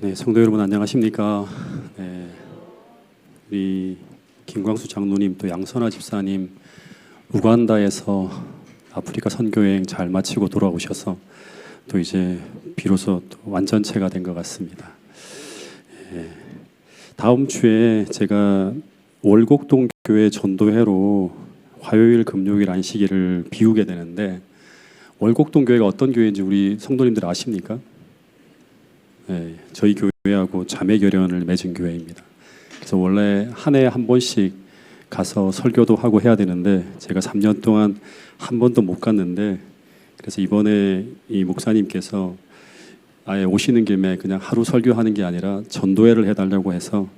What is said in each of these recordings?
네, 성도 여러분 안녕하십니까? 네, 우리 김광수 장로님 또 양선아 집사님 우간다에서 아프리카 선교여행 잘 마치고 돌아오셔서 또 이제 비로소 또 완전체가 된 것 같습니다. 네, 다음 주에 제가 월곡동 교회 전도회로 화요일, 금요일, 안식일을 비우게 되는데 월곡동 교회가 어떤 교회인지 우리 성도님들 아십니까? 네, 저희 교회하고 자매 결연을 맺은 교회입니다. 그래서 원래 한 해에 한 번씩 가서 설교도 하고 해야 되는데 제가 3년 동안 한 번도 못 갔는데 그래서 이번에 이 목사님께서 아예 오시는 김에 그냥 하루 설교하는 게 아니라 전도회를 해달라고 해서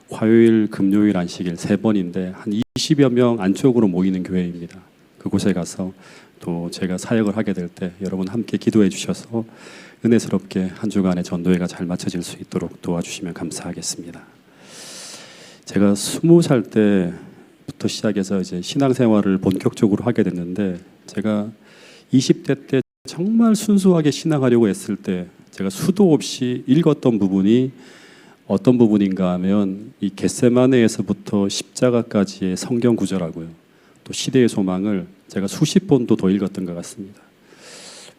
화요일, 금요일, 안식일 3번인데 한 20여 명 안쪽으로 모이는 교회입니다. 그곳에 가서 또 제가 사역을 하게 될 때 여러분 함께 기도해 주셔서 은혜스럽게 한 주간의 전도회가 잘 마쳐질 수 있도록 도와주시면 감사하겠습니다. 제가 20살 때부터 시작해서 이제 신앙생활을 본격적으로 하게 됐는데 제가 20대 때 정말 순수하게 신앙하려고 했을 때 제가 수도 없이 읽었던 부분이 어떤 부분인가 하면 이 겟세마네에서부터 십자가까지의 성경 구절하고요. 또 시대의 소망을 제가 수십 번도 더 읽었던 것 같습니다.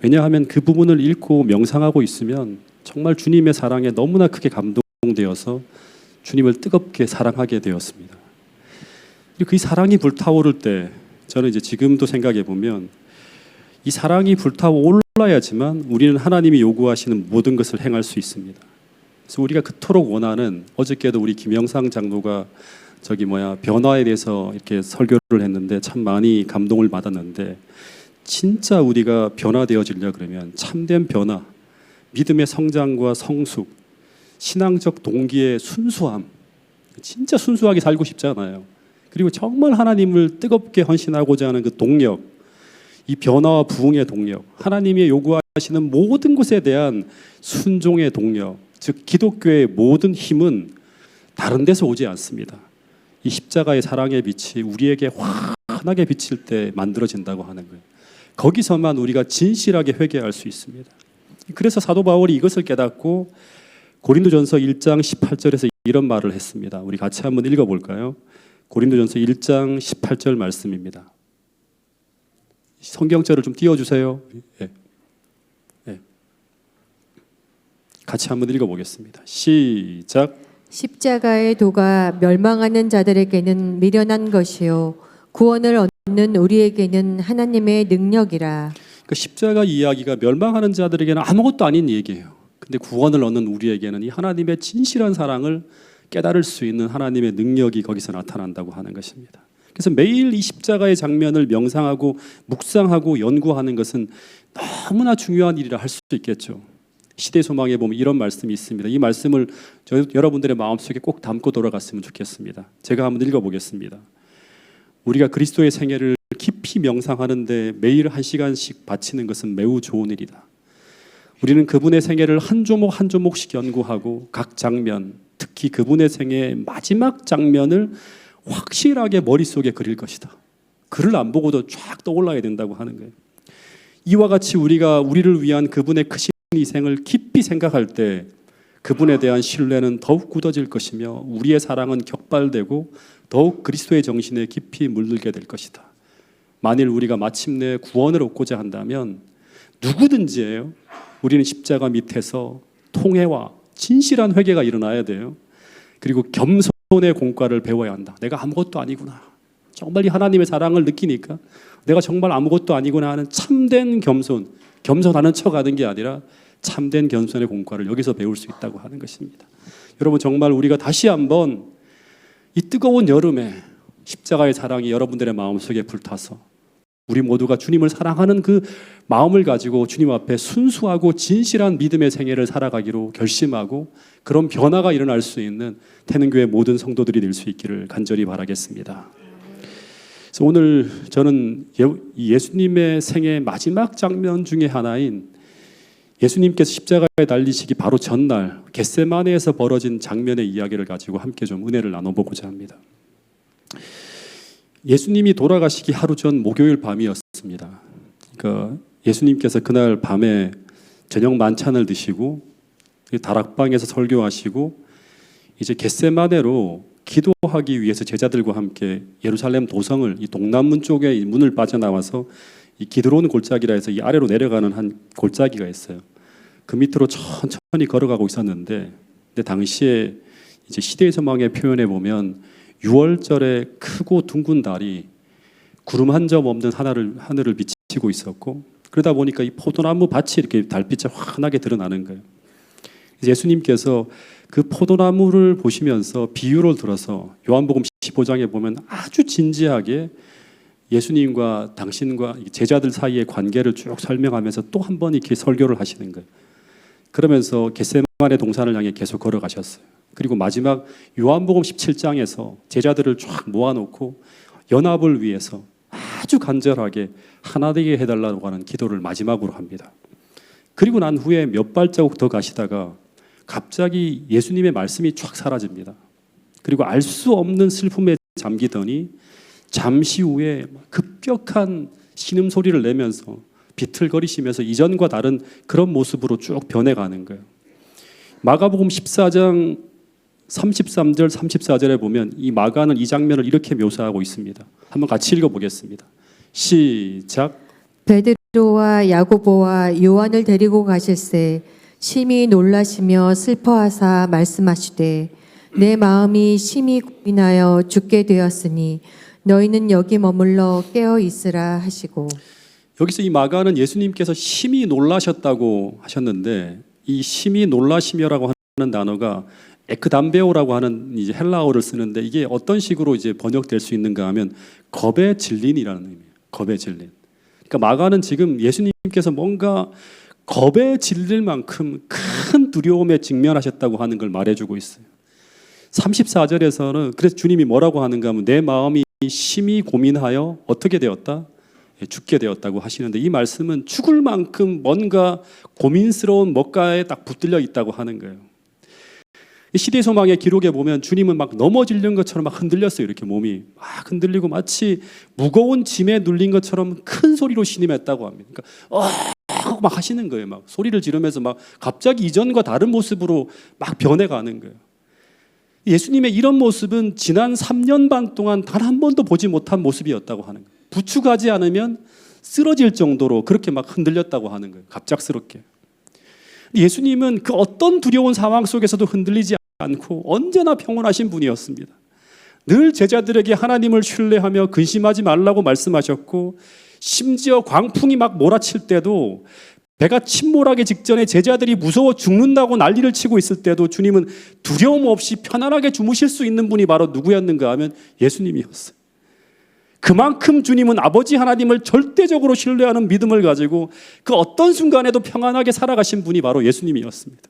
왜냐하면 그 부분을 읽고 명상하고 있으면 정말 주님의 사랑에 너무나 크게 감동되어서 주님을 뜨겁게 사랑하게 되었습니다. 그리고 그 사랑이 불타오를 때 저는 이제 지금도 생각해 보면 이 사랑이 불타올라야지만 우리는 하나님이 요구하시는 모든 것을 행할 수 있습니다. 그래서 우리가 그토록 원하는 어저께도 우리 김영상 장로가 변화에 대해서 이렇게 설교를 했는데 참 많이 감동을 받았는데 진짜 우리가 변화되어지려 그러면 참된 변화, 믿음의 성장과 성숙, 신앙적 동기의 순수함, 진짜 순수하게 살고 싶잖아요. 그리고 정말 하나님을 뜨겁게 헌신하고자 하는 그 동력, 이 변화와 부흥의 동력, 하나님이 요구하시는 모든 것에 대한 순종의 동력, 즉 기독교의 모든 힘은 다른 데서 오지 않습니다. 이 십자가의 사랑의 빛이 우리에게 환하게 비칠 때 만들어진다고 하는 거예요. 거기서만 우리가 진실하게 회개할 수 있습니다. 그래서 사도 바울이 이것을 깨닫고 고린도전서 1장 18절에서 이런 말을 했습니다. 우리 같이 한번 읽어볼까요? 고린도전서 1장 18절 말씀입니다. 성경절을 좀 띄워주세요. 네. 네. 같이 한번 읽어보겠습니다. 시작. 십자가의 도가 멸망하는 자들에게는 미련한 것이요 구원을 얻는 우리에게는 하나님의 능력이라. 그 십자가 이야기가 멸망하는 자들에게는 아무것도 아닌 얘기예요. 근데 구원을 얻는 우리에게는 이 하나님의 진실한 사랑을 깨달을 수 있는 하나님의 능력이 거기서 나타난다고 하는 것입니다. 그래서 매일 이 십자가의 장면을 명상하고 묵상하고 연구하는 것은 너무나 중요한 일이라 할 수 있겠죠. 시대 소망에 보면 이런 말씀이 있습니다. 이 말씀을 여러분들의 마음속에 꼭 담고 돌아갔으면 좋겠습니다. 제가 한번 읽어보겠습니다. 우리가 그리스도의 생애를 깊이 명상하는데 매일 1시간씩 바치는 것은 매우 좋은 일이다. 우리는 그분의 생애를 한 조목 한 조목씩 연구하고 각 장면, 특히 그분의 생애의 마지막 장면을 확실하게 머릿속에 그릴 것이다. 글을 안 보고도 쫙 떠올라야 된다고 하는 거예요. 이와 같이 우리가 우리를 위한 그분의 크신 희생을 깊이 생각할 때 그분에 대한 신뢰는 더욱 굳어질 것이며 우리의 사랑은 격발되고 더욱 그리스도의 정신에 깊이 물들게 될 것이다. 만일 우리가 마침내 구원을 얻고자 한다면 누구든지예요. 우리는 십자가 밑에서 통회와 진실한 회개가 일어나야 돼요. 그리고 겸손의 공과를 배워야 한다. 내가 아무것도 아니구나. 정말 이 하나님의 사랑을 느끼니까 내가 정말 아무것도 아니구나 하는 참된 겸손, 겸손하는 척하는 게 아니라 참된 겸손의 공과를 여기서 배울 수 있다고 하는 것입니다. 여러분 정말 우리가 다시 한번 이 뜨거운 여름에 십자가의 사랑이 여러분들의 마음속에 불타서 우리 모두가 주님을 사랑하는 그 마음을 가지고 주님 앞에 순수하고 진실한 믿음의 생애를 살아가기로 결심하고 그런 변화가 일어날 수 있는 태능교회 모든 성도들이 될 수 있기를 간절히 바라겠습니다. 그래서 오늘 저는 예수님의 생애 마지막 장면 중에 하나인 예수님께서 십자가에 달리시기 바로 전날 겟세마네에서 벌어진 장면의 이야기를 가지고 함께 좀 은혜를 나눠보고자 합니다. 예수님이 돌아가시기 하루 전 목요일 밤이었습니다. 그러니까 예수님께서 그날 밤에 저녁 만찬을 드시고 다락방에서 설교하시고 이제 겟세마네로 기도하기 위해서 제자들과 함께 예루살렘 도성을 이 동남문 쪽에 이 문을 빠져나와서 이 기드론 골짜기라 해서 이 아래로 내려가는 한 골짜기가 있어요. 그 밑으로 천천히 걸어가고 있었는데, 근데 당시에 이제 시대의 소망의 표현에 보면 6월절에 크고 둥근 달이 구름 한 점 없는 하늘을 비치고 있었고, 그러다 보니까 이 포도나무 밭이 이렇게 달빛에 환하게 드러나는 거예요. 예수님께서 그 포도나무를 보시면서 비유를 들어서 요한복음 15장에 보면 아주 진지하게 예수님과 당신과 제자들 사이의 관계를 쭉 설명하면서 또 한 번 이렇게 설교를 하시는 거예요. 그러면서 겟세마네 동산을 향해 계속 걸어가셨어요. 그리고 마지막 요한복음 17장에서 제자들을 쫙 모아놓고 연합을 위해서 아주 간절하게 하나 되게 해달라고 하는 기도를 마지막으로 합니다. 그리고 난 후에 몇 발자국 더 가시다가 갑자기 예수님의 말씀이 쫙 사라집니다. 그리고 알 수 없는 슬픔에 잠기더니 잠시 후에 급격한 신음소리를 내면서 비틀거리시면서 이전과 다른 그런 모습으로 쭉 변해가는 거예요. 마가복음 14장 33절 34절에 보면 이 마가는 이 장면을 이렇게 묘사하고 있습니다. 한번 같이 읽어보겠습니다. 시작. 베드로와 야고보와 요한을 데리고 가실새 심히 놀라시며 슬퍼하사 말씀하시되 내 마음이 심히 고민하여 죽게 되었으니 너희는 여기 머물러 깨어 있으라 하시고. 여기서 이 마가는 예수님께서 심히 놀라셨다고 하셨는데, 이 심히 놀라시며라고 하는 단어가 에크담베오라고 하는 이제 헬라어를 쓰는데, 이게 어떤 식으로 이제 번역될 수 있는가 하면 겁에 질린이라는 의미예요. 겁에 질린. 그러니까 마가는 지금 예수님께서 뭔가 겁에 질릴 만큼 큰 두려움에 직면하셨다고 하는 걸 말해주고 있어요. 34절에서는 그래서 주님이 뭐라고 하는가 하면 내 마음이 심히 고민하여 어떻게 되었다? 죽게 되었다고 하시는데, 이 말씀은 죽을 만큼 뭔가 고민스러운 뭔가에 딱 붙들려 있다고 하는 거예요. 시대 소망의 기록에 보면 주님은 막 넘어지는 것처럼 막 흔들렸어요. 이렇게 몸이 막 흔들리고 마치 무거운 짐에 눌린 것처럼 큰 소리로 신음했다고 합니다. 그러니까 막 하시는 거예요. 막 소리를 지르면서 막 갑자기 이전과 다른 모습으로 막 변해가는 거예요. 예수님의 이런 모습은 지난 3년 반 동안 단 한 번도 보지 못한 모습이었다고 하는 거예요. 부축하지 않으면 쓰러질 정도로 그렇게 막 흔들렸다고 하는 거예요. 갑작스럽게. 예수님은 그 어떤 두려운 상황 속에서도 흔들리지 않고 언제나 평온하신 분이었습니다. 늘 제자들에게 하나님을 신뢰하며 근심하지 말라고 말씀하셨고, 심지어 광풍이 막 몰아칠 때도, 배가 침몰하기 직전에 제자들이 무서워 죽는다고 난리를 치고 있을 때도 주님은 두려움 없이 편안하게 주무실 수 있는 분이 바로 누구였는가 하면 예수님이었어요. 그만큼 주님은 아버지 하나님을 절대적으로 신뢰하는 믿음을 가지고 그 어떤 순간에도 평안하게 살아가신 분이 바로 예수님이었습니다.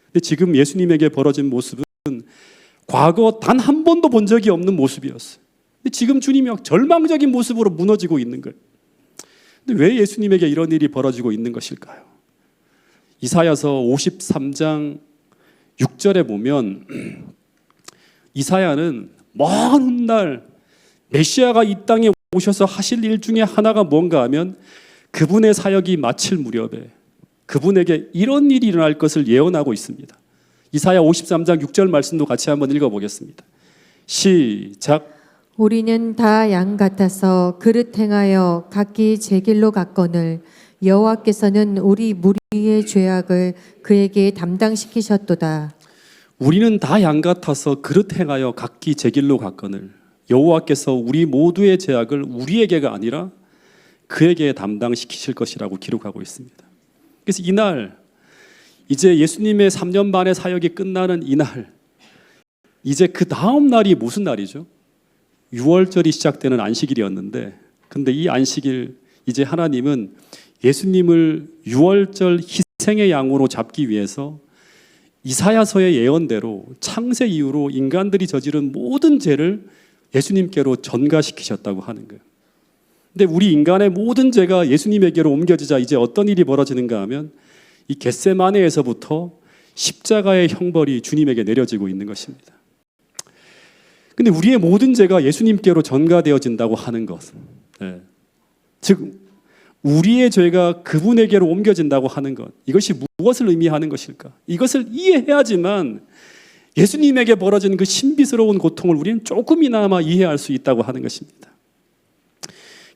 근데 지금 예수님에게 벌어진 모습은 과거 단 한 번도 본 적이 없는 모습이었어요. 근데 지금 주님이 절망적인 모습으로 무너지고 있는 거예요. 근데 왜 예수님에게 이런 일이 벌어지고 있는 것일까요? 이사야서 53장 6절에 보면 이사야는 먼 훗날 메시아가 이 땅에 오셔서 하실 일 중에 하나가 뭔가 하면 그분의 사역이 마칠 무렵에 그분에게 이런 일이 일어날 것을 예언하고 있습니다. 이사야 53장 6절 말씀도 같이 한번 읽어보겠습니다. 시작. 우리는 다 양 같아서 그릇 행하여 각기 제 길로 갔거늘 여호와께서는 우리 무리의 죄악을 그에게 담당시키셨도다. 우리는 다 양 같아서 그릇 행하여 각기 제 길로 갔거늘 여호와께서 우리 모두의 죄악을 우리에게가 아니라 그에게 담당시키실 것이라고 기록하고 있습니다. 그래서 이날 이제 예수님의 3년 반의 사역이 끝나는 이날, 이제 그 다음 날이 무슨 날이죠? 6월절이 시작되는 안식일이었는데, 근데 이 안식일 이제 하나님은 예수님을 6월절 희생의 양으로 잡기 위해서 이사야서의 예언대로 창세 이후로 인간들이 저지른 모든 죄를 예수님께로 전가시키셨다고 하는 거예요. 근데 우리 인간의 모든 죄가 예수님에게로 옮겨지자 이제 어떤 일이 벌어지는가 하면 이 겟세마네에서부터 십자가의 형벌이 주님에게 내려지고 있는 것입니다. 근데 우리의 모든 죄가 예수님께로 전가되어진다고 하는 것은, 즉 우리의 죄가 그분에게로 옮겨진다고 하는 것, 이것이 무엇을 의미하는 것일까? 이것을 이해해야지만 예수님에게 벌어진 그 신비스러운 고통을 우리는 조금이나마 이해할 수 있다고 하는 것입니다.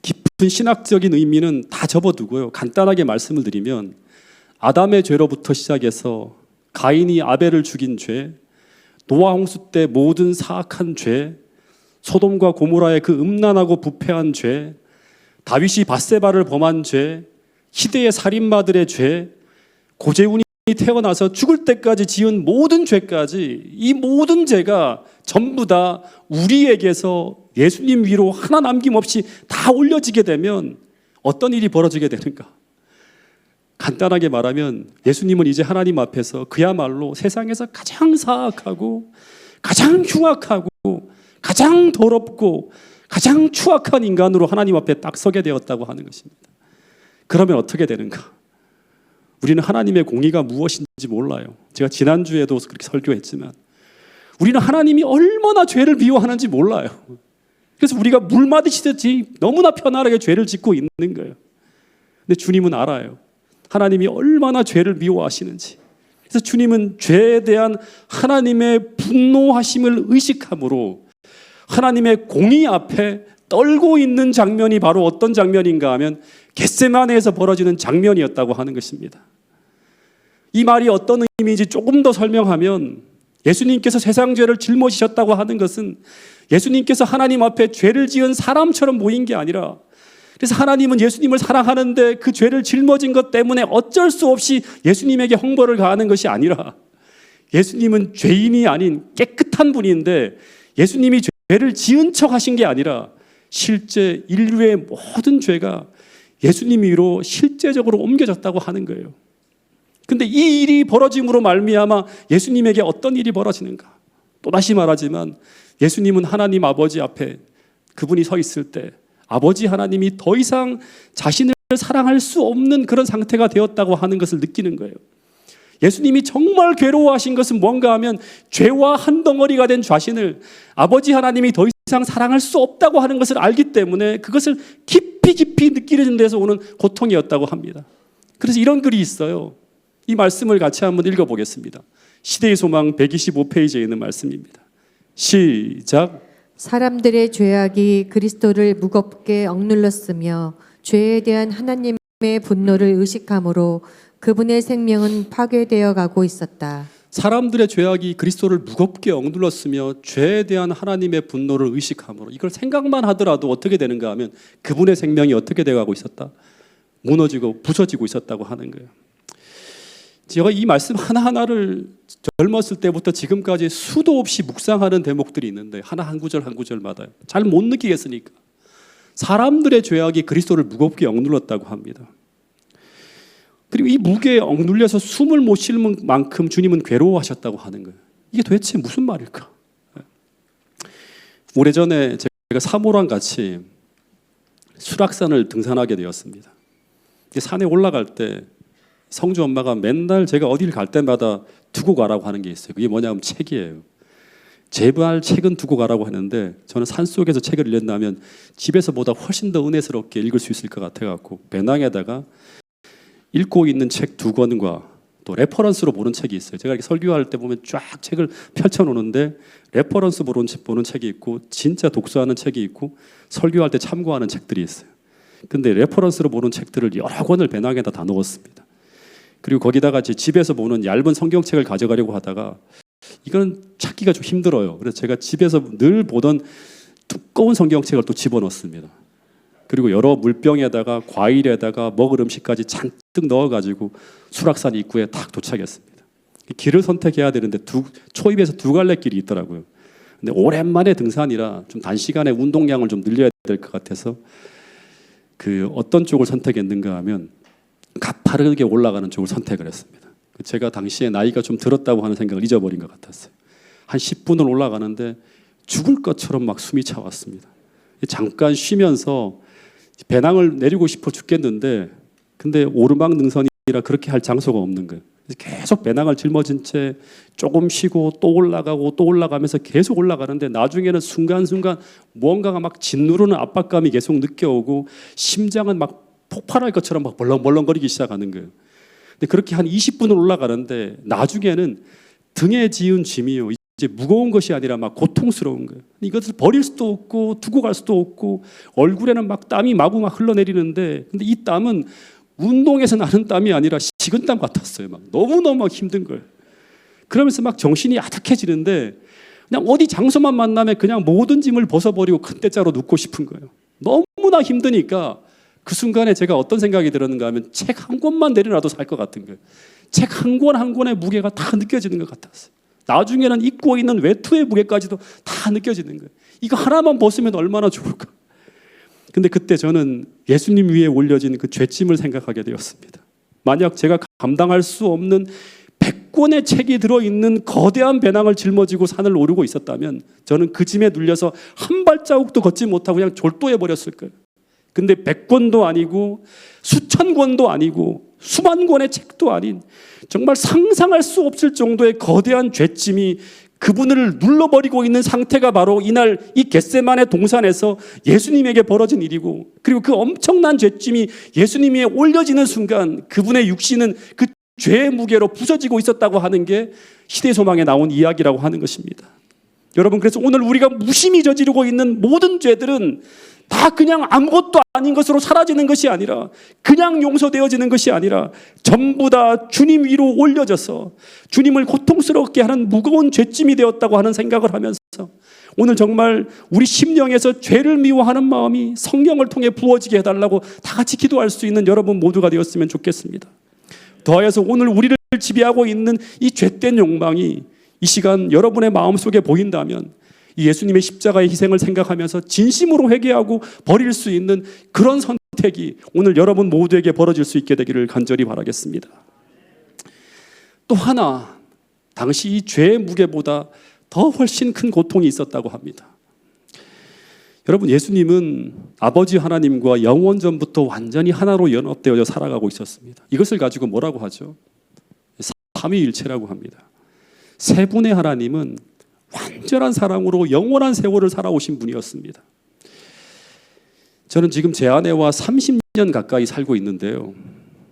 깊은 신학적인 의미는 다 접어두고요, 간단하게 말씀을 드리면 아담의 죄로부터 시작해서 가인이 아벨을 죽인 죄, 노아 홍수 때 모든 사악한 죄, 소돔과 고모라의 그 음란하고 부패한 죄, 다윗이 밧세바를 범한 죄, 희대의 살인마들의 죄, 고재훈이 태어나서 죽을 때까지 지은 모든 죄까지, 이 모든 죄가 전부 다 우리에게서 예수님 위로 하나 남김없이 다 올려지게 되면 어떤 일이 벌어지게 되는가? 간단하게 말하면 예수님은 이제 하나님 앞에서 그야말로 세상에서 가장 사악하고 가장 흉악하고 가장 더럽고 가장 추악한 인간으로 하나님 앞에 딱 서게 되었다고 하는 것입니다. 그러면 어떻게 되는가? 우리는 하나님의 공의가 무엇인지 몰라요. 제가 지난주에도 그렇게 설교했지만 우리는 하나님이 얼마나 죄를 미워하는지 몰라요. 그래서 우리가 물맞으시듯이 너무나 편안하게 죄를 짓고 있는 거예요. 근데 주님은 알아요. 하나님이 얼마나 죄를 미워하시는지. 그래서 주님은 죄에 대한 하나님의 분노하심을 의식함으로 하나님의 공의 앞에 떨고 있는 장면이 바로 어떤 장면인가 하면 겟세마네에서 벌어지는 장면이었다고 하는 것입니다. 이 말이 어떤 의미인지 조금 더 설명하면 예수님께서 세상 죄를 짊어지셨다고 하는 것은 예수님께서 하나님 앞에 죄를 지은 사람처럼 모인 게 아니라, 그래서 하나님은 예수님을 사랑하는데 그 죄를 짊어진 것 때문에 어쩔 수 없이 예수님에게 형벌을 가하는 것이 아니라, 예수님은 죄인이 아닌 깨끗한 분인데 예수님이 죄를 지은 척 하신 게 아니라 실제 인류의 모든 죄가 예수님 위로 실제적으로 옮겨졌다고 하는 거예요. 근데 이 일이 벌어짐으로 말미암아 예수님에게 어떤 일이 벌어지는가? 또다시 말하지만 예수님은 하나님 아버지 앞에 그분이 서 있을 때 아버지 하나님이 더 이상 자신을 사랑할 수 없는 그런 상태가 되었다고 하는 것을 느끼는 거예요. 예수님이 정말 괴로워하신 것은 뭔가 하면 죄와 한 덩어리가 된 자신을 아버지 하나님이 더 이상 사랑할 수 없다고 하는 것을 알기 때문에 그것을 깊이 느끼는 데서 오는 고통이었다고 합니다. 그래서 이런 글이 있어요. 이 말씀을 같이 한번 읽어보겠습니다. 시대의 소망 125페이지에 있는 말씀입니다. 시작. 사람들의 죄악이 그리스도를 무겁게 억눌렀으며 죄에 대한 하나님의 분노를 의식함으로 그분의 생명은 파괴되어 가고 있었다. 사람들의 죄악이 그리스도를 무겁게 억눌렀으며 죄에 대한 하나님의 분노를 의식함으로, 이걸 생각만 하더라도 어떻게 되는가 하면 그분의 생명이 어떻게 되어가고 있었다? 무너지고 부서지고 있었다고 하는 거예요. 제가 이 말씀 하나하나를 젊었을 때부터 지금까지 수도 없이 묵상하는 대목들이 있는데 하나 한 구절 한 구절마다 잘 못 느끼겠으니까 사람들의 죄악이 그리스도를 무겁게 억눌렀다고 합니다. 그리고 이 무게에 억눌려서 숨을 못 쉴 만큼 주님은 괴로워하셨다고 하는 거예요. 이게 도대체 무슨 말일까? 오래전에 제가 사모랑 같이 수락산을 등산하게 되었습니다. 산에 올라갈 때 성주 엄마가 맨날 제가 어디를 갈 때마다 두고 가라고 하는 게 있어요. 그게 뭐냐면 책이에요. 제발 책은 두고 가라고 하는데 저는 산속에서 책을 읽는다면 집에서보다 훨씬 더 은혜스럽게 읽을 수 있을 것 같아갖고 배낭에다가 읽고 있는 책 2권과 또 레퍼런스로 보는 책이 있어요. 제가 이렇게 설교할 때 보면 쫙 책을 펼쳐놓는데 레퍼런스 보는 책이 있고 진짜 독서하는 책이 있고 설교할 때 참고하는 책들이 있어요. 근데 레퍼런스로 보는 책들을 여러 권을 배낭에다 다 넣었습니다. 그리고 거기다가 집에서 보는 얇은 성경책을 가져가려고 하다가 이건 찾기가 좀 힘들어요. 그래서 제가 집에서 늘 보던 두꺼운 성경책을 또 집어넣습니다. 그리고 여러 물병에다가 과일에다가 먹을 음식까지 잔뜩 넣어가지고 수락산 입구에 딱 도착했습니다. 길을 선택해야 되는데 초입에서 2갈래 길이 있더라고요. 근데 오랜만에 등산이라 좀 단시간에 운동량을 좀 늘려야 될 것 같아서 그 어떤 쪽을 선택했는가 하면 가파르게 올라가는 쪽을 선택을 했습니다. 제가 당시에 나이가 좀 들었다고 하는 생각을 잊어버린 것 같았어요. 한 10분을 올라가는데 죽을 것처럼 막 숨이 차왔습니다. 잠깐 쉬면서 배낭을 내리고 싶어 죽겠는데 근데 오르막 능선이라 그렇게 할 장소가 없는 거예요. 계속 배낭을 짊어진 채 조금 쉬고 또 올라가고 또 올라가면서 계속 올라가는데 나중에는 순간순간 뭔가가 막 짓누르는 압박감이 계속 느껴오고 심장은 막 폭발할 것처럼 막 벌렁벌렁거리기 시작하는 거예요. 근데 그렇게 한 20분을 올라가는데 나중에는 등에 지은 짐이요, 이제 무거운 것이 아니라 막 고통스러운 거예요. 이것을 버릴 수도 없고 두고 갈 수도 없고 얼굴에는 막 땀이 마구 막 흘러내리는데, 근데 이 땀은 운동에서 나는 땀이 아니라 식은땀 같았어요. 막 너무너무 힘든 거예요. 그러면서 막 정신이 아득해지는데 그냥 어디 장소만 만나면 그냥 모든 짐을 벗어버리고 큰 대자로 눕고 싶은 거예요. 너무나 힘드니까 그 순간에 제가 어떤 생각이 들었는가 하면 책 한 권만 내려놔도 살 것 같은 거예요. 책 한 권 한 권의 무게가 다 느껴지는 것 같았어요. 나중에는 입고 있는 외투의 무게까지도 다 느껴지는 거예요. 이거 하나만 벗으면 얼마나 좋을까. 근데 그때 저는 예수님 위에 올려진 그 죄짐을 생각하게 되었습니다. 만약 제가 감당할 수 없는 100권의 책이 들어있는 거대한 배낭을 짊어지고 산을 오르고 있었다면 저는 그 짐에 눌려서 한 발자국도 걷지 못하고 그냥 졸도해 버렸을 거예요. 근데 100권도 아니고 수천 권도 아니고 수만 권의 책도 아닌 정말 상상할 수 없을 정도의 거대한 죄짐이 그분을 눌러버리고 있는 상태가 바로 이날 이 겟세마네 동산에서 예수님에게 벌어진 일이고, 그리고 그 엄청난 죄짐이 예수님 위에 올려지는 순간 그분의 육신은 그 죄의 무게로 부서지고 있었다고 하는 게 시대소망에 나온 이야기라고 하는 것입니다. 여러분, 그래서 오늘 우리가 무심히 저지르고 있는 모든 죄들은 다 그냥 아무것도 아닌 것으로 사라지는 것이 아니라, 그냥 용서되어지는 것이 아니라 전부 다 주님 위로 올려져서 주님을 고통스럽게 하는 무거운 죄짐이 되었다고 하는 생각을 하면서 오늘 정말 우리 심령에서 죄를 미워하는 마음이 성령을 통해 부어지게 해달라고 다 같이 기도할 수 있는 여러분 모두가 되었으면 좋겠습니다. 더하여서 오늘 우리를 지배하고 있는 이 죄된 욕망이 이 시간 여러분의 마음속에 보인다면 이 예수님의 십자가의 희생을 생각하면서 진심으로 회개하고 버릴 수 있는 그런 선택이 오늘 여러분 모두에게 벌어질 수 있게 되기를 간절히 바라겠습니다. 또 하나, 당시 이 죄의 무게보다 더 훨씬 큰 고통이 있었다고 합니다. 여러분, 예수님은 아버지 하나님과 영원전부터 완전히 하나로 연합되어져 살아가고 있었습니다. 이것을 가지고 뭐라고 하죠? 삼위일체라고 합니다. 세 분의 하나님은 완전한 사랑으로 영원한 세월을 살아오신 분이었습니다. 저는 지금 제 아내와 30년 가까이 살고 있는데요,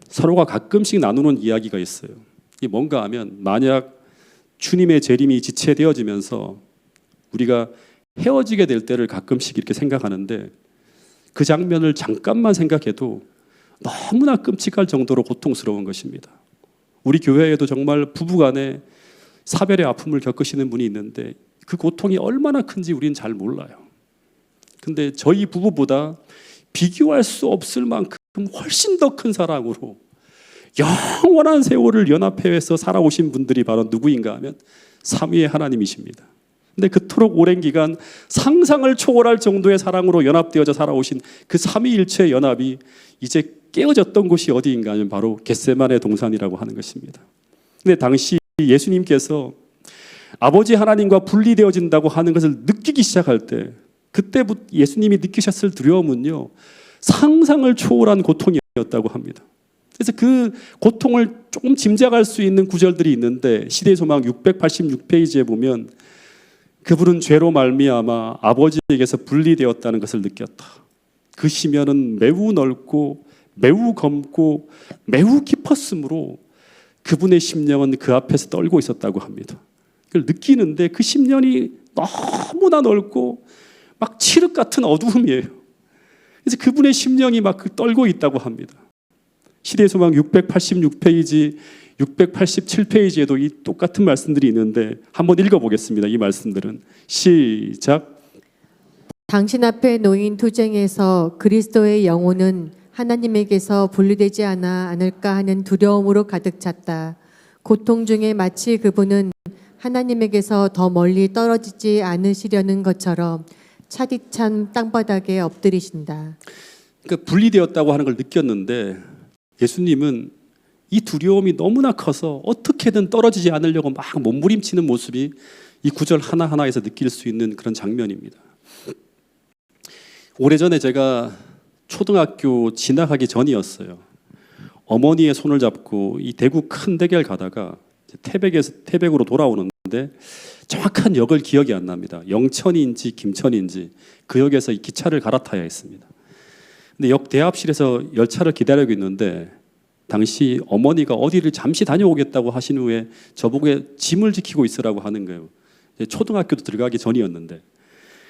서로가 가끔씩 나누는 이야기가 있어요. 이게 뭔가 하면, 만약 주님의 재림이 지체되어지면서 우리가 헤어지게 될 때를 가끔씩 이렇게 생각하는데, 그 장면을 잠깐만 생각해도 너무나 끔찍할 정도로 고통스러운 것입니다. 우리 교회에도 정말 부부간에 사별의 아픔을 겪으시는 분이 있는데 그 고통이 얼마나 큰지 우리는 잘 몰라요. 근데 저희 부부보다 비교할 수 없을 만큼 훨씬 더 큰 사랑으로 영원한 세월을 연합해서 살아오신 분들이 바로 누구인가 하면 삼위의 하나님이십니다. 근데 그토록 오랜 기간 상상을 초월할 정도의 사랑으로 연합되어져 살아오신 그 삼위일체의 연합이 이제 깨어졌던 곳이 어디인가 하면 바로 겟세마네 동산이라고 하는 것입니다. 근데 당시 예수님께서 아버지 하나님과 분리되어진다고 하는 것을 느끼기 시작할 때, 그때부터 예수님이 느끼셨을 두려움은요, 상상을 초월한 고통이었다고 합니다. 그래서 그 고통을 조금 짐작할 수 있는 구절들이 있는데, 시대소망 686페이지에 보면 그분은 죄로 말미암아 아버지에게서 분리되었다는 것을 느꼈다. 그 시면은 매우 넓고 매우 검고 매우 깊었으므로 그분의 심령은 그 앞에서 떨고 있었다고 합니다. 그걸 느끼는데 그 심령이 너무나 넓고 막 칠흑 같은 어두움이에요. 그래서 그분의 심령이 막 떨고 있다고 합니다. 시대소망 686페이지, 687페이지에도 이 똑같은 말씀들이 있는데 한번 읽어보겠습니다. 이 말씀들은 시작. 당신 앞에 놓인 투쟁에서 그리스도의 영혼은 하나님에게서 분리되지 않을까 하는 두려움으로 가득 찼다. 고통 중에 마치 그분은 하나님에게서 더 멀리 떨어지지 않으시려는 것처럼 차디찬 땅바닥에 엎드리신다. 그러니까 분리되었다고 하는 걸 느꼈는데 예수님은 이 두려움이 너무나 커서 어떻게든 떨어지지 않으려고 막 몸부림치는 모습이 이 구절 하나하나에서 느낄 수 있는 그런 장면입니다. 오래전에 제가 초등학교 진학하기 전이었어요. 어머니의 손을 잡고 이 대구 큰 대결 가다가 태백으로 돌아오는데 정확한 역을 기억이 안 납니다. 영천인지 김천인지 그 역에서 이 기차를 갈아타야 했습니다. 근데 역 대합실에서 열차를 기다리고 있는데 당시 어머니가 어디를 잠시 다녀오겠다고 하신 후에 저보고 짐을 지키고 있으라고 하는 거예요. 초등학교도 들어가기 전이었는데.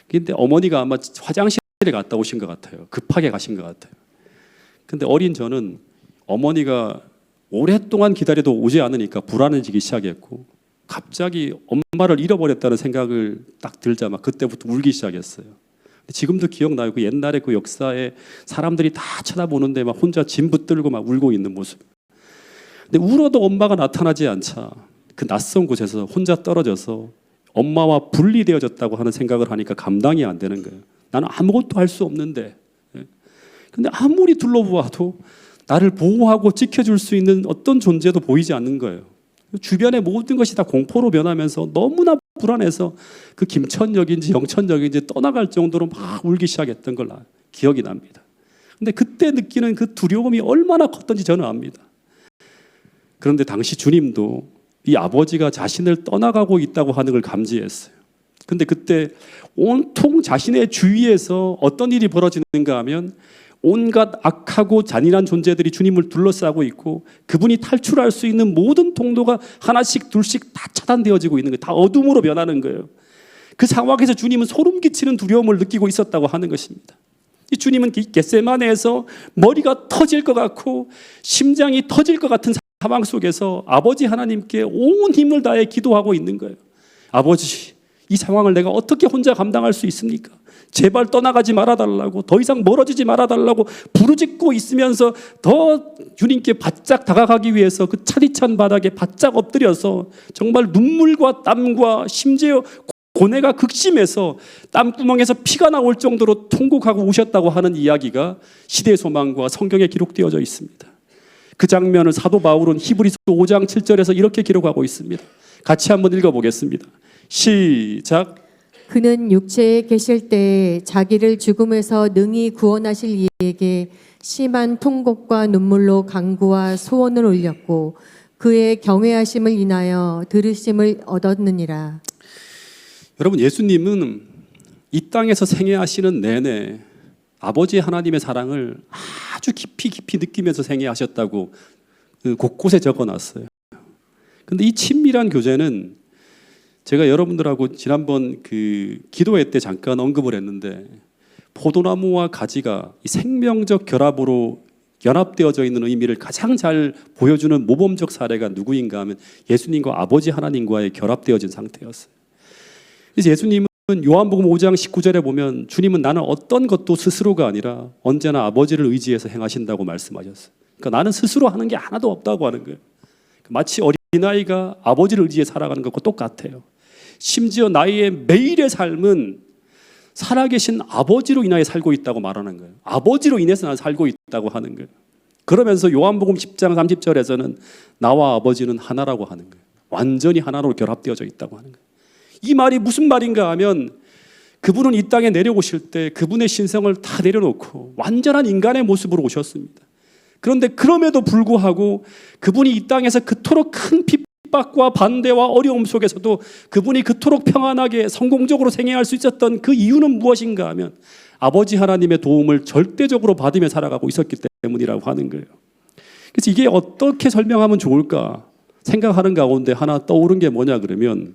근데 어머니가 아마 화장실에 갔다 오신 것 같아요. 급하게 가신 것 같아요. 근데 어린 저는 어머니가 오랫동안 기다려도 오지 않으니까 불안해지기 시작했고, 갑자기 엄마를 잃어버렸다는 생각을 딱 들자마자 그때부터 울기 시작했어요. 지금도 기억나요. 그 옛날에 그 역사에 사람들이 다 쳐다보는데 막 혼자 짐 붙들고 막 울고 있는 모습. 근데 울어도 엄마가 나타나지 않자 그 낯선 곳에서 혼자 떨어져서 엄마와 분리되어졌다고 하는 생각을 하니까 감당이 안 되는 거예요. 나는 아무것도 할 수 없는데. 근데 아무리 둘러보아도 나를 보호하고 지켜줄 수 있는 어떤 존재도 보이지 않는 거예요. 주변의 모든 것이 다 공포로 변하면서 너무나 불안해서 그 김천역인지 영천역인지 떠나갈 정도로 막 울기 시작했던 걸 기억이 납니다. 근데 그때 느끼는 그 두려움이 얼마나 컸던지 저는 압니다. 그런데 당시 주님도 이 아버지가 자신을 떠나가고 있다고 하는 걸 감지했어요. 근데 그때 온통 자신의 주위에서 어떤 일이 벌어지는가 하면 온갖 악하고 잔인한 존재들이 주님을 둘러싸고 있고 그분이 탈출할 수 있는 모든 통로가 하나씩 둘씩 다 차단되어지고 있는 거예요. 다 어둠으로 변하는 거예요. 그 상황에서 주님은 소름 끼치는 두려움을 느끼고 있었다고 하는 것입니다. 이 주님은 겟세마네에서 머리가 터질 것 같고 심장이 터질 것 같은 상황 속에서 아버지 하나님께 온 힘을 다해 기도하고 있는 거예요. 아버지, 이 상황을 내가 어떻게 혼자 감당할 수 있습니까? 제발 떠나가지 말아달라고, 더 이상 멀어지지 말아달라고 부르짖고 있으면서 더 주님께 바짝 다가가기 위해서 그 차디찬 바닥에 바짝 엎드려서 정말 눈물과 땀과 심지어 고뇌가 극심해서 땀구멍에서 피가 나올 정도로 통곡하고 우셨다고 하는 이야기가 시대의 소망과 성경에 기록되어져 있습니다. 그 장면을 사도 바울은 히브리서 5장 7절에서 이렇게 기록하고 있습니다. 같이 한번 읽어보겠습니다. 시작. 그는 육체에 계실 때 자기를 죽음에서 능히 구원하실 이에게 심한 통곡과 눈물로 간구와 소원을 올렸고 그의 경외하심을 인하여 들으심을 얻었느니라. 여러분, 예수님은 이 땅에서 생애하시는 내내 아버지 하나님의 사랑을 아주 깊이 느끼면서 생애하셨다고 곳곳에 적어놨어요. 근데 이 친밀한 교제는 제가 여러분들하고 지난번 그 기도회 때 잠깐 언급을 했는데, 포도나무와 가지가 이 생명적 결합으로 연합되어져 있는 의미를 가장 잘 보여주는 모범적 사례가 누구인가 하면 예수님과 아버지 하나님과의 결합되어진 상태였어요. 그래서 예수님은 요한복음 5장 19절에 보면 주님은 나는 어떤 것도 스스로가 아니라 언제나 아버지를 의지해서 행하신다고 말씀하셨어요. 그러니까 나는 스스로 하는 게 하나도 없다고 하는 거예요. 마치 어린아이가 아버지를 의지해 살아가는 것과 똑같아요. 심지어 나의 매일의 삶은 살아계신 아버지로 인하여 살고 있다고 말하는 거예요. 아버지로 인해서 난 살고 있다고 하는 거예요. 그러면서 요한복음 10장 30절에서는 나와 아버지는 하나라고 하는 거예요. 완전히 하나로 결합되어져 있다고 하는 거예요. 이 말이 무슨 말인가 하면 그분은 이 땅에 내려오실 때 그분의 신성을 다 내려놓고 완전한 인간의 모습으로 오셨습니다. 그런데 그럼에도 불구하고 그분이 이 땅에서 그토록 큰 핍박과 반대와 어려움 속에서도 그분이 그토록 평안하게 성공적으로 생애할 수 있었던 그 이유는 무엇인가 하면 아버지 하나님의 도움을 절대적으로 받으며 살아가고 있었기 때문이라고 하는 거예요. 그래서 이게 어떻게 설명하면 좋을까 생각하는 가운데 하나 떠오른 게 뭐냐 그러면,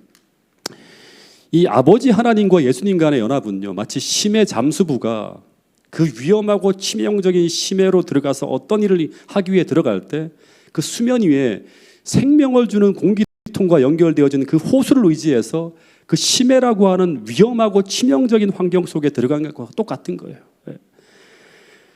이 아버지 하나님과 예수님 간의 연합은요, 마치 심해 잠수부가 그 위험하고 치명적인 심해로 들어가서 어떤 일을 하기 위해 들어갈 때 그 수면 위에 생명을 주는 공기통과 연결되어진 그 호수를 의지해서 그 심해라고 하는 위험하고 치명적인 환경 속에 들어간 것과 똑같은 거예요.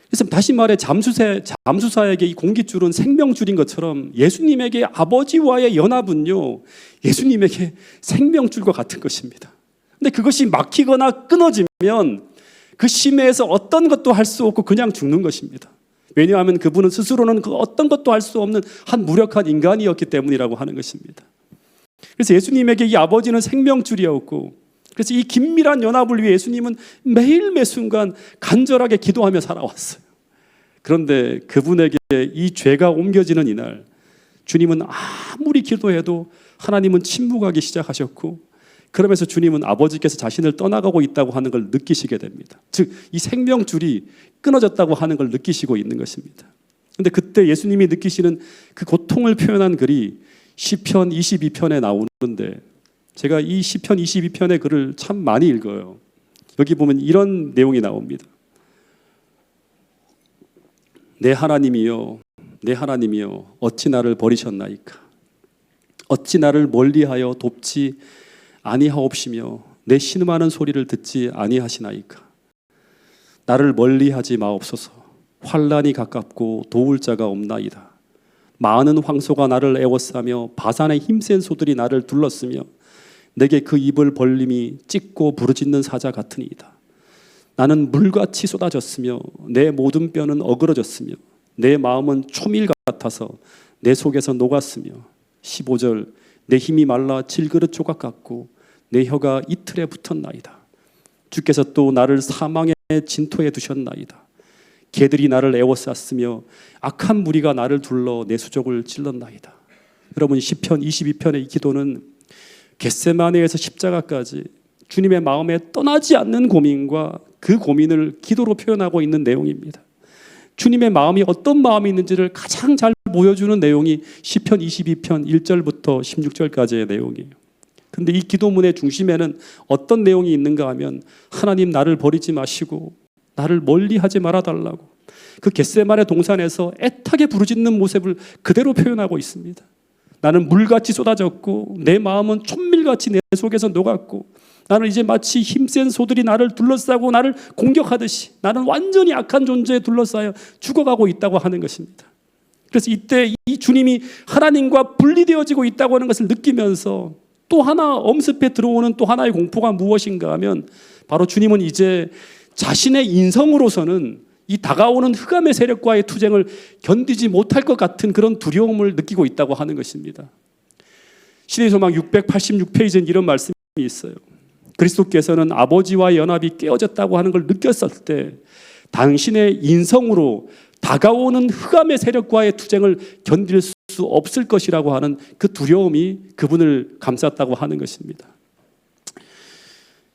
그래서 다시 말해 잠수사에게 이 공기줄은 생명줄인 것처럼 예수님에게 아버지와의 연합은요, 예수님에게 생명줄과 같은 것입니다. 근데 그것이 막히거나 끊어지면 그 심해에서 어떤 것도 할 수 없고 그냥 죽는 것입니다. 왜냐하면 그분은 스스로는 그 어떤 것도 할 수 없는 한 무력한 인간이었기 때문이라고 하는 것입니다. 그래서 예수님에게 이 아버지는 생명줄이었고, 그래서 이 긴밀한 연합을 위해 예수님은 매일 매순간 간절하게 기도하며 살아왔어요. 그런데 그분에게 이 죄가 옮겨지는 이날, 주님은 아무리 기도해도 하나님은 침묵하기 시작하셨고 그러면서 주님은 아버지께서 자신을 떠나가고 있다고 하는 걸 느끼시게 됩니다. 즉, 이 생명줄이 끊어졌다고 하는 걸 느끼시고 있는 것입니다. 그런데 그때 예수님이 느끼시는 그 고통을 표현한 글이 시편 22편에 나오는데, 제가 이 시편 22편의 글을 참 많이 읽어요. 여기 보면 이런 내용이 나옵니다. 내 하나님이여, 내 하나님이여, 어찌 나를 버리셨나이까? 어찌 나를 멀리하여 돕지 아니하옵시며 내 신음하는 소리를 듣지 아니하시나이까? 나를 멀리하지 마옵소서. 환난이 가깝고 도울 자가 없나이다. 많은 황소가 나를 애워싸며 바산의 힘센 소들이 나를 둘렀으며 내게 그 입을 벌림이 찢고 부르짖는 사자 같으니이다. 나는 물같이 쏟아졌으며 내 모든 뼈는 어그러졌으며 내 마음은 초밀 같아서 내 속에서 녹았으며 15절 내 힘이 말라 질그릇 조각 같고 내 혀가 이틀에 붙었나이다. 주께서 또 나를 사망의 진토에 두셨나이다. 개들이 나를 애워쌌으며 악한 무리가 나를 둘러 내 수족을 찔렀나이다. 여러분, 시편 22편의 이 기도는 겟세마네에서 십자가까지 주님의 마음에 떠나지 않는 고민과 그 고민을 기도로 표현하고 있는 내용입니다. 주님의 마음이 어떤 마음이 있는지를 가장 잘 보여주는 내용이 시편 22편 1절부터 16절까지의 내용이에요. 근데 이 기도문의 중심에는 어떤 내용이 있는가 하면 하나님 나를 버리지 마시고 나를 멀리하지 말아달라고 그 겟세마네 동산에서 애타게 부르짖는 모습을 그대로 표현하고 있습니다. 나는 물같이 쏟아졌고 내 마음은 촛밀같이 내 속에서 녹았고 나는 이제 마치 힘센 소들이 나를 둘러싸고 나를 공격하듯이 나는 완전히 악한 존재에 둘러싸여 죽어가고 있다고 하는 것입니다. 그래서 이때 이 주님이 하나님과 분리되어지고 있다고 하는 것을 느끼면서 또 하나 엄습해 들어오는 또 하나의 공포가 무엇인가 하면 바로 주님은 이제 자신의 인성으로서는 이 다가오는 흑암의 세력과의 투쟁을 견디지 못할 것 같은 그런 두려움을 느끼고 있다고 하는 것입니다. 시대의 소망 686페이지엔 이런 말씀이 있어요. 그리스도께서는 아버지와의 연합이 깨어졌다고 하는 걸 느꼈을 때 당신의 인성으로 다가오는 흑암의 세력과의 투쟁을 견딜 수 없을 것이라고 하는 그 두려움이 그분을 감쌌다고 하는 것입니다.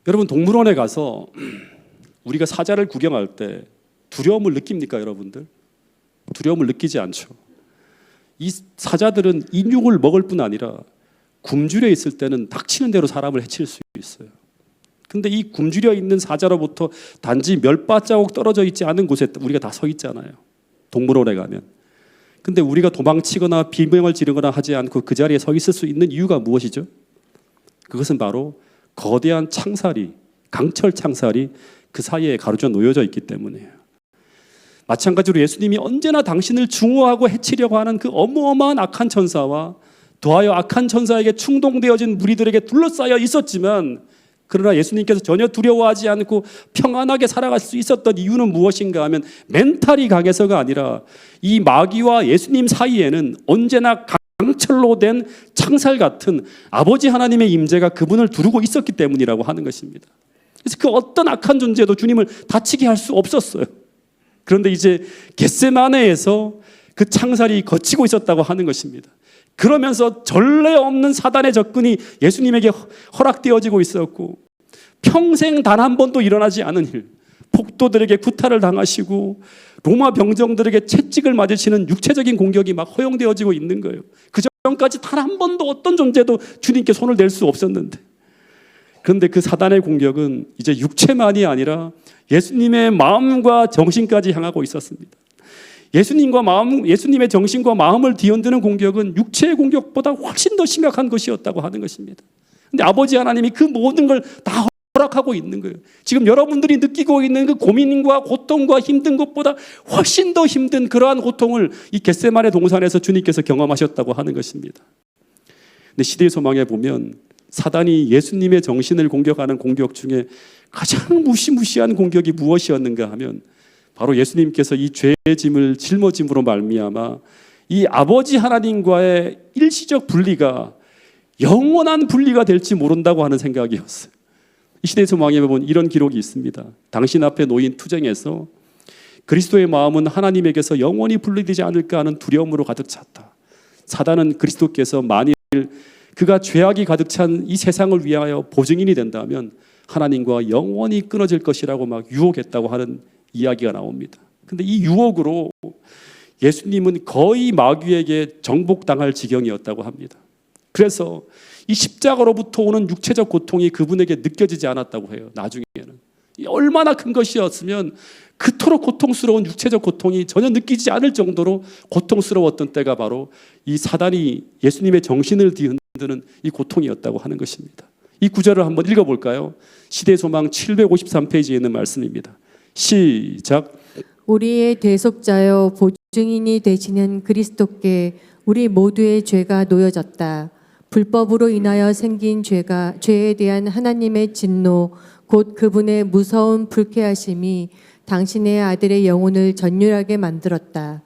여러분, 동물원에 가서 우리가 사자를 구경할 때 두려움을 느낍니까, 여러분들? 두려움을 느끼지 않죠. 이 사자들은 인육을 먹을 뿐 아니라 굶주려 있을 때는 닥치는 대로 사람을 해칠 수 있어요. 근데 이 굶주려 있는 사자로부터 단지 몇 발자국 떨어져 있지 않은 곳에 우리가 다 서 있잖아요. 동물원에 가면. 근데 우리가 도망치거나 비명을 지르거나 하지 않고 그 자리에 서 있을 수 있는 이유가 무엇이죠? 그것은 바로 거대한 창살이, 강철 창살이 그 사이에 가로져 놓여져 있기 때문이에요. 마찬가지로 예수님이 언제나 당신을 증오하고 해치려고 하는 그 어마어마한 악한 천사와 더하여 악한 천사에게 충동되어진 무리들에게 둘러싸여 있었지만, 그러나 예수님께서 전혀 두려워하지 않고 평안하게 살아갈 수 있었던 이유는 무엇인가 하면 멘탈이 강해서가 아니라 이 마귀와 예수님 사이에는 언제나 강철로 된 창살 같은 아버지 하나님의 임재가 그분을 두르고 있었기 때문이라고 하는 것입니다. 그래서 그 어떤 악한 존재도 주님을 다치게 할 수 없었어요. 그런데 이제 겟세마네에서 그 창살이 거치고 있었다고 하는 것입니다. 그러면서 전례 없는 사단의 접근이 예수님에게 허락되어지고 있었고, 평생 단 한 번도 일어나지 않은 일, 폭도들에게 구타를 당하시고 로마 병정들에게 채찍을 맞으시는 육체적인 공격이 막 허용되어지고 있는 거예요. 그 전까지 단 한 번도 어떤 존재도 주님께 손을 댈 수 없었는데, 그런데 그 사단의 공격은 이제 육체만이 아니라 예수님의 마음과 정신까지 향하고 있었습니다. 예수님의 정신과 마음을 뒤흔드는 공격은 육체의 공격보다 훨씬 더 심각한 것이었다고 하는 것입니다. 그런데 아버지 하나님이 그 모든 걸 다 허락하고 있는 거예요. 지금 여러분들이 느끼고 있는 그 고민과 고통과 힘든 것보다 훨씬 더 힘든 그러한 고통을 이 겟세마네 동산에서 주님께서 경험하셨다고 하는 것입니다. 근데 시대의 소망에 보면 사단이 예수님의 정신을 공격하는 공격 중에 가장 무시무시한 공격이 무엇이었는가 하면 바로 예수님께서 이 죄의 짐을 짊어짐으로 말미암아 이 아버지 하나님과의 일시적 분리가 영원한 분리가 될지 모른다고 하는 생각이었어요. 이 시대의 소망에 보면 이런 기록이 있습니다. 당신 앞에 놓인 투쟁에서 그리스도의 마음은 하나님에게서 영원히 분리되지 않을까 하는 두려움으로 가득 찼다. 사단은 그리스도께서 만일 그 그가 죄악이 가득 찬 이 세상을 위하여 보증인이 된다면 하나님과 영원히 끊어질 것이라고 막 유혹했다고 하는 이야기가 나옵니다. 근데 이 유혹으로 예수님은 거의 마귀에게 정복당할 지경이었다고 합니다. 그래서 이 십자가로부터 오는 육체적 고통이 그분에게 느껴지지 않았다고 해요. 나중에는 얼마나 큰 것이었으면 그토록 고통스러운 육체적 고통이 전혀 느끼지 않을 정도로 고통스러웠던 때가 바로 이 사단이 예수님의 정신을 뒤흔드는 이 고통이었다고 하는 것입니다. 이 구절을 한번 읽어볼까요? 시대소망 753페이지에 있는 말씀입니다. 시작. 우리의 대속자여 보증인이 되시는 그리스도께 우리 모두의 죄가 놓여졌다. 불법으로 인하여 생긴 죄에 대한 하나님의 진노, 곧 그분의 무서운 불쾌하심이 당신의 아들의 영혼을 전율하게 만들었다.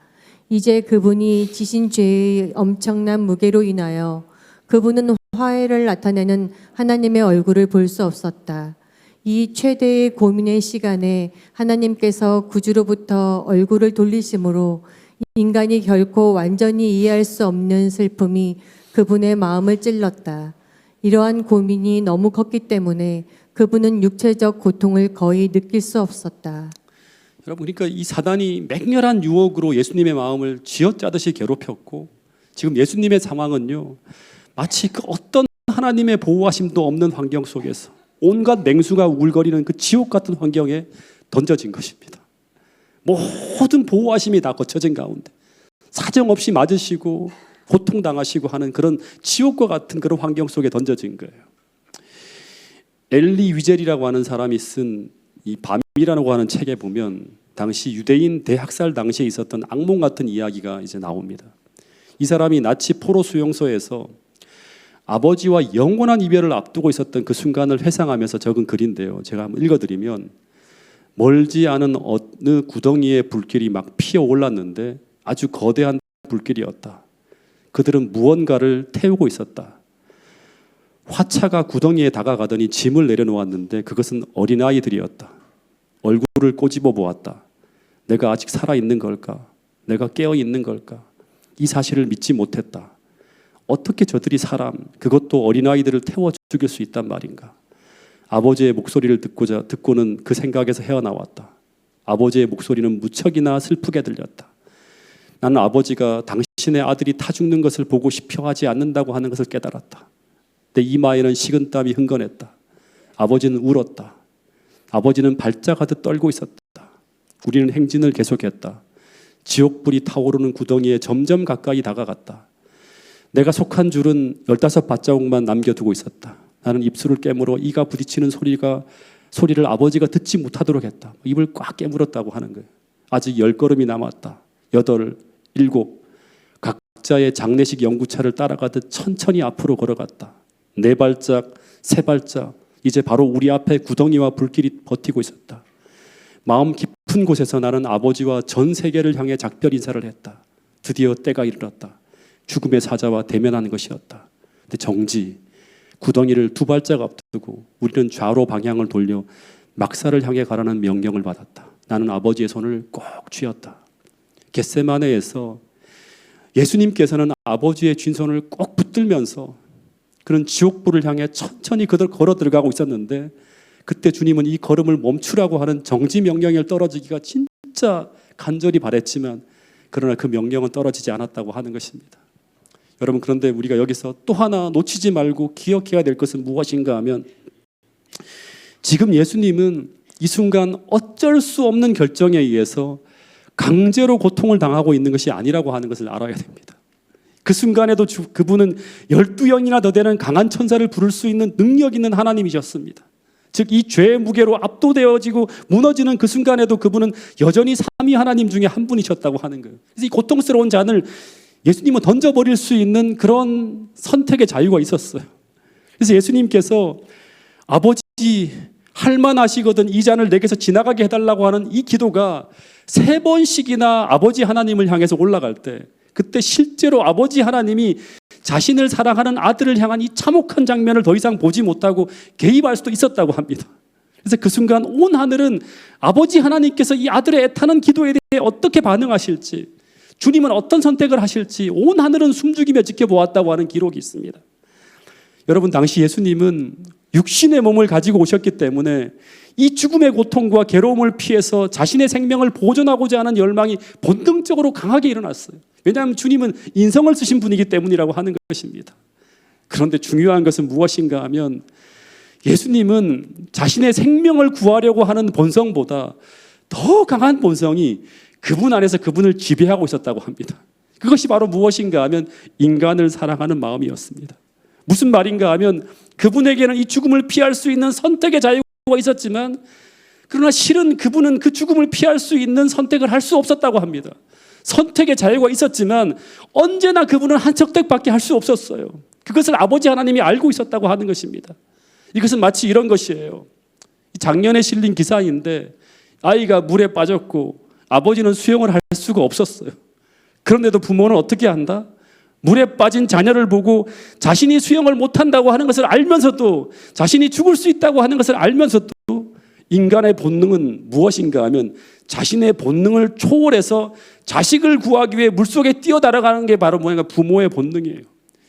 이제 그분이 지신 죄의 엄청난 무게로 인하여 그분은 화해를 나타내는 하나님의 얼굴을 볼 수 없었다. 이 최대의 고민의 시간에 하나님께서 구주로부터 얼굴을 돌리심으로 인간이 결코 완전히 이해할 수 없는 슬픔이 그분의 마음을 찔렀다. 이러한 고민이 너무 컸기 때문에 그분은 육체적 고통을 거의 느낄 수 없었다. 여러분, 그러니까 이 사단이 맹렬한 유혹으로 예수님의 마음을 쥐어짜듯이 괴롭혔고, 지금 예수님의 상황은요, 마치 그 어떤 하나님의 보호하심도 없는 환경 속에서 온갖 맹수가 우글거리는 그 지옥 같은 환경에 던져진 것입니다. 모든 보호하심이 다 거쳐진 가운데 사정없이 맞으시고 고통당하시고 하는 그런 지옥과 같은 그런 환경 속에 던져진 거예요. 엘리 위젤이라고 하는 사람이 쓴 이 밤이라고 하는 책에 보면 당시 유대인 대학살 당시에 있었던 악몽 같은 이야기가 이제 나옵니다. 이 사람이 나치 포로 수용소에서 아버지와 영원한 이별을 앞두고 있었던 그 순간을 회상하면서 적은 글인데요. 제가 한번 읽어드리면, 멀지 않은 어느 구덩이에 불길이 막 피어올랐는데 아주 거대한 불길이었다. 그들은 무언가를 태우고 있었다. 화차가 구덩이에 다가가더니 짐을 내려놓았는데 그것은 어린아이들이었다. 얼굴을 꼬집어 보았다. 내가 아직 살아있는 걸까? 내가 깨어있는 걸까? 이 사실을 믿지 못했다. 어떻게 저들이 사람, 그것도 어린아이들을 태워 죽일 수 있단 말인가? 아버지의 목소리를 듣고는 그 생각에서 헤어나왔다. 아버지의 목소리는 무척이나 슬프게 들렸다. 나는 아버지가 당신의 아들이 타 죽는 것을 보고 싶어 하지 않는다고 하는 것을 깨달았다. 내 이마에는 식은땀이 흥건했다. 아버지는 울었다. 아버지는 발작하듯 떨고 있었다. 우리는 행진을 계속했다. 지옥불이 타오르는 구덩이에 점점 가까이 다가갔다. 내가 속한 줄은 15발자국만 남겨두고 있었다. 나는 입술을 깨물어 이가 부딪히는 소리를 아버지가 듣지 못하도록 했다. 입을 꽉 깨물었다고 하는 거예요. 아직 10걸음이 남았다. 8, 7, 각자의 장례식 연구차를 따라가듯 천천히 앞으로 걸어갔다. 4발짝, 3발짝, 이제 바로 우리 앞에 구덩이와 불길이 버티고 있었다. 마음 깊은 곳에서 나는 아버지와 전 세계를 향해 작별 인사를 했다. 드디어 때가 이르렀다. 죽음의 사자와 대면하는 것이었다. 근데 정지, 구덩이를 2발짝 앞두고 우리는 좌로 방향을 돌려 막사를 향해 가라는 명령을 받았다. 나는 아버지의 손을 꼭 쥐었다. 겟세마네에서 예수님께서는 아버지의 쥔 손을 꼭 붙들면서 그런 지옥불을 향해 천천히 그들 걸어 들어가고 있었는데, 그때 주님은 이 걸음을 멈추라고 하는 정지 명령을 떨어지기가 진짜 간절히 바랬지만, 그러나 그 명령은 떨어지지 않았다고 하는 것입니다. 여러분, 그런데 우리가 여기서 또 하나 놓치지 말고 기억해야 될 것은 무엇인가 하면, 지금 예수님은 이 순간 어쩔 수 없는 결정에 의해서 강제로 고통을 당하고 있는 것이 아니라고 하는 것을 알아야 됩니다. 그 순간에도 그분은 12영이나 더 되는 강한 천사를 부를 수 있는 능력 있는 하나님이셨습니다. 즉, 이 죄의 무게로 압도되어지고 무너지는 그 순간에도 그분은 여전히 삼위 하나님 중에 한 분이셨다고 하는 거예요. 그래서 이 고통스러운 잔을 예수님은 던져버릴 수 있는 그런 선택의 자유가 있었어요. 그래서 예수님께서 아버지 할만하시거든 이 잔을 내게서 지나가게 해달라고 하는 이 기도가 3번씩이나 아버지 하나님을 향해서 올라갈 때, 그때 실제로 아버지 하나님이 자신을 사랑하는 아들을 향한 이 참혹한 장면을 더 이상 보지 못하고 개입할 수도 있었다고 합니다. 그래서 그 순간 온 하늘은 아버지 하나님께서 이 아들의 애타는 기도에 대해 어떻게 반응하실지, 주님은 어떤 선택을 하실지 온 하늘은 숨죽이며 지켜보았다고 하는 기록이 있습니다. 여러분, 당시 예수님은 육신의 몸을 가지고 오셨기 때문에 이 죽음의 고통과 괴로움을 피해서 자신의 생명을 보존하고자 하는 열망이 본능적으로 강하게 일어났어요. 왜냐하면 주님은 인성을 쓰신 분이기 때문이라고 하는 것입니다. 그런데 중요한 것은 무엇인가 하면 예수님은 자신의 생명을 구하려고 하는 본성보다 더 강한 본성이 그분 안에서 그분을 지배하고 있었다고 합니다. 그것이 바로 무엇인가 하면 인간을 사랑하는 마음이었습니다. 무슨 말인가 하면 그분에게는 이 죽음을 피할 수 있는 선택의 자유가 있었지만, 그러나 실은 그분은 그 죽음을 피할 수 있는 선택을 할 수 없었다고 합니다. 선택의 자유가 있었지만 언제나 그분은 한 선택밖에 할 수 없었어요. 그것을 아버지 하나님이 알고 있었다고 하는 것입니다. 이것은 마치 이런 것이에요. 작년에 실린 기사인데 아이가 물에 빠졌고 아버지는 수영을 할 수가 없었어요. 그런데도 부모는 어떻게 한다? 물에 빠진 자녀를 보고 자신이 수영을 못한다고 하는 것을 알면서도, 자신이 죽을 수 있다고 하는 것을 알면서도 인간의 본능은 무엇인가 하면 자신의 본능을 초월해서 자식을 구하기 위해 물속에 뛰어들어가는 게 바로 뭐냐, 부모의 본능이에요.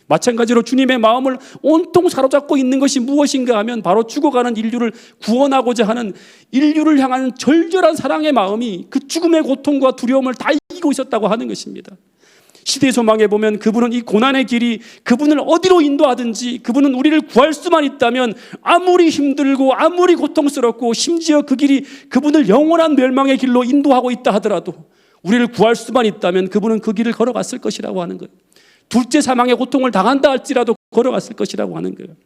마찬가지로 주님의 마음을 온통 사로잡고 있는 것이 무엇인가 하면 바로 죽어가는 인류를 구원하고자 하는 인류를 향한 절절한 사랑의 마음이 그 죽음의 고통과 두려움을 다 이기고 있었다고 하는 것입니다. 시대 소망에 보면 그분은 이 고난의 길이 그분을 어디로 인도하든지, 그분은 우리를 구할 수만 있다면 아무리 힘들고 아무리 고통스럽고 심지어 그 길이 그분을 영원한 멸망의 길로 인도하고 있다 하더라도 우리를 구할 수만 있다면 그분은 그 길을 걸어갔을 것이라고 하는 거예요. 둘째 사망의 고통을 당한다 할지라도 걸어갔을 것이라고 하는 거예요.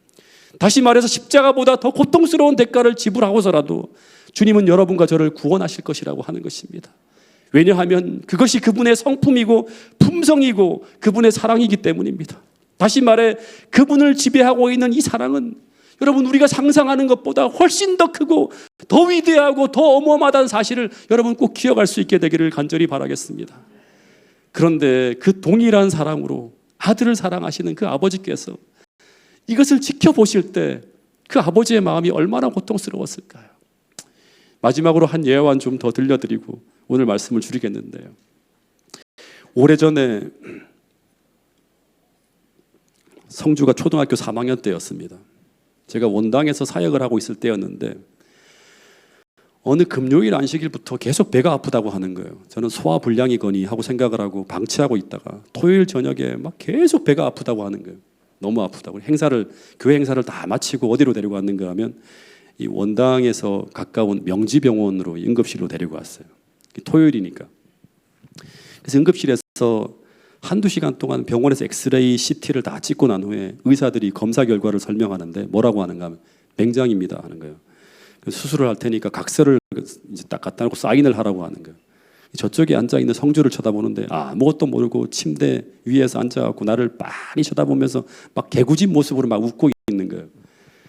다시 말해서 십자가보다 더 고통스러운 대가를 지불하고서라도 주님은 여러분과 저를 구원하실 것이라고 하는 것입니다. 왜냐하면 그것이 그분의 성품이고 품성이고 그분의 사랑이기 때문입니다. 다시 말해 그분을 지배하고 있는 이 사랑은 여러분, 우리가 상상하는 것보다 훨씬 더 크고 더 위대하고 더 어마어마한 사실을 여러분 꼭 기억할 수 있게 되기를 간절히 바라겠습니다. 그런데 그 동일한 사랑으로 아들을 사랑하시는 그 아버지께서 이것을 지켜보실 때 그 아버지의 마음이 얼마나 고통스러웠을까요? 마지막으로 한 예화만 좀 더 들려드리고 오늘 말씀을 줄이겠는데요. 오래전에 성주가 초등학교 3학년 때였습니다. 제가 원당에서 사역을 하고 있을 때였는데 어느 금요일 안식일부터 계속 배가 아프다고 하는 거예요. 저는 소화불량이거니 하고 생각을 하고 방치하고 있다가 토요일 저녁에 막 계속 배가 아프다고 하는 거예요. 너무 아프다고. 교회 행사를 다 마치고 어디로 데리고 왔는가 하면 이 원당에서 가까운 명지병원으로 응급실로 데리고 왔어요. 토요일이니까. 그래서 응급실에서 한두 시간 동안 병원에서 엑스레이, CT를 다 찍고 난 후에 의사들이 검사 결과를 설명하는데 뭐라고 하는가 하면 맹장입니다 하는 거예요. 수술을 할 테니까 각서를 이제 딱 갖다 놓고 사인을 하라고 하는 거예요. 저쪽에 앉아있는 성주를 쳐다보는데 아무것도 모르고 침대 위에서 앉아갖고 나를 빤히 쳐다보면서 막 개구진 모습으로 막 웃고 있는 거예요.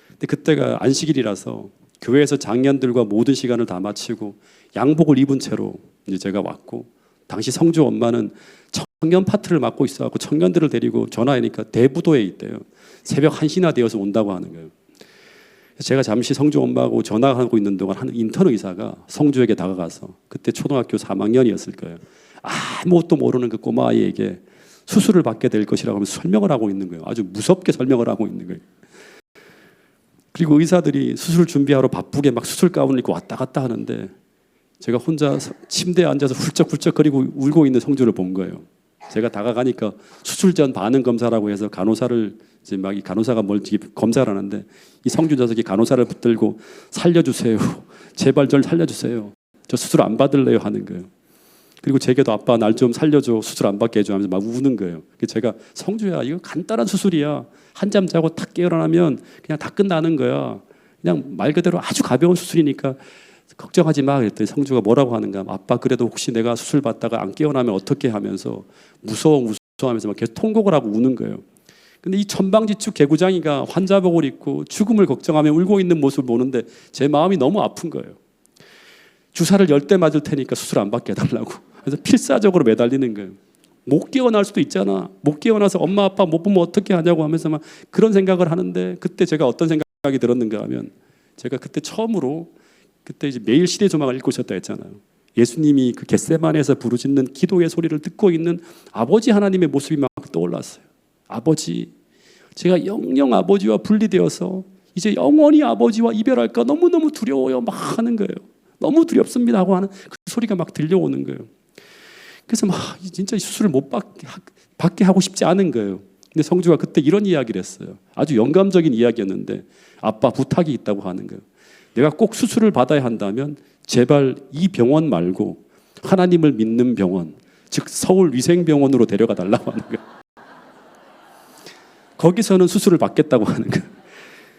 근데 그때가 안식일이라서 교회에서 장년들과 모든 시간을 다 마치고 양복을 입은 채로 이제 제가 왔고, 당시 성주 엄마는 청년 파트를 맡고 있어갖고 청년들을 데리고 전화하니까 대부도에 있대요. 새벽 1시나 되어서 온다고 하는 거예요. 제가 잠시 성주 엄마하고 전화하고 있는 동안 한 인턴 의사가 성주에게 다가가서, 그때 초등학교 3학년이었을 거예요. 아무것도 모르는 그 꼬마 아이에게 수술을 받게 될 것이라고 하면서 설명을 하고 있는 거예요. 아주 무섭게 설명을 하고 있는 거예요. 그리고 의사들이 수술 준비하러 바쁘게 막 수술 가운을 입고 왔다 갔다 하는데 제가 혼자 침대에 앉아서 훌쩍훌쩍거리고 울고 있는 성주를 본 거예요. 제가 다가가니까 수술 전 반응 검사라고 해서 간호사를 이제 막 이 간호사가 검사를 하는데 이 성주 녀석이 간호사를 붙들고 살려주세요. 제발 절 살려주세요. 저 수술 안 받을래요 하는 거예요. 그리고 제게도 아빠 날 좀 살려줘. 수술 안 받게 해줘 하면서 막 우는 거예요. 제가 성주야 이거 간단한 수술이야. 한잠 자고 탁 깨어나면 그냥 다 끝나는 거야. 그냥 말 그대로 아주 가벼운 수술이니까 걱정하지 마. 그랬더니 성주가 뭐라고 하는가. 아빠 그래도 혹시 내가 수술 받다가 안 깨어나면 어떻게 하면서 무서워 하면서 막 계속 통곡을 하고 우는 거예요. 근데 이 천방지축 개구장이가 환자복을 입고 죽음을 걱정하며 울고 있는 모습을 보는데 제 마음이 너무 아픈 거예요. 주사를 10대 맞을 테니까 수술 안 받게 해달라고. 그래서 필사적으로 매달리는 거예요. 못 깨어날 수도 있잖아. 못 깨어나서 엄마 아빠 못 보면 어떻게 하냐고 하면서 막 그런 생각을 하는데, 그때 제가 어떤 생각이 들었는가 하면, 제가 그때 처음으로 그때 이제 매일 시대 조망을 읽고 있었다 했잖아요. 예수님이 그 겟세마네에서 부르짖는 기도의 소리를 듣고 있는 아버지 하나님의 모습이 막 떠올랐어요. 아버지, 제가 영영 아버지와 분리되어서 이제 영원히 아버지와 이별할까 너무너무 두려워요 막 하는 거예요. 너무 두렵습니다 하고 하는 그 소리가 막 들려오는 거예요. 그래서 막 진짜 수술을 못 받게 하고 싶지 않은 거예요. 근데 성주가 그때 이런 이야기를 했어요. 아주 영감적인 이야기였는데 아빠 부탁이 있다고 하는 거예요. 내가 꼭 수술을 받아야 한다면 제발 이 병원 말고 하나님을 믿는 병원, 즉 서울위생병원으로 데려가 달라고 하는 거예요. 거기서는 수술을 받겠다고 하는 거예요.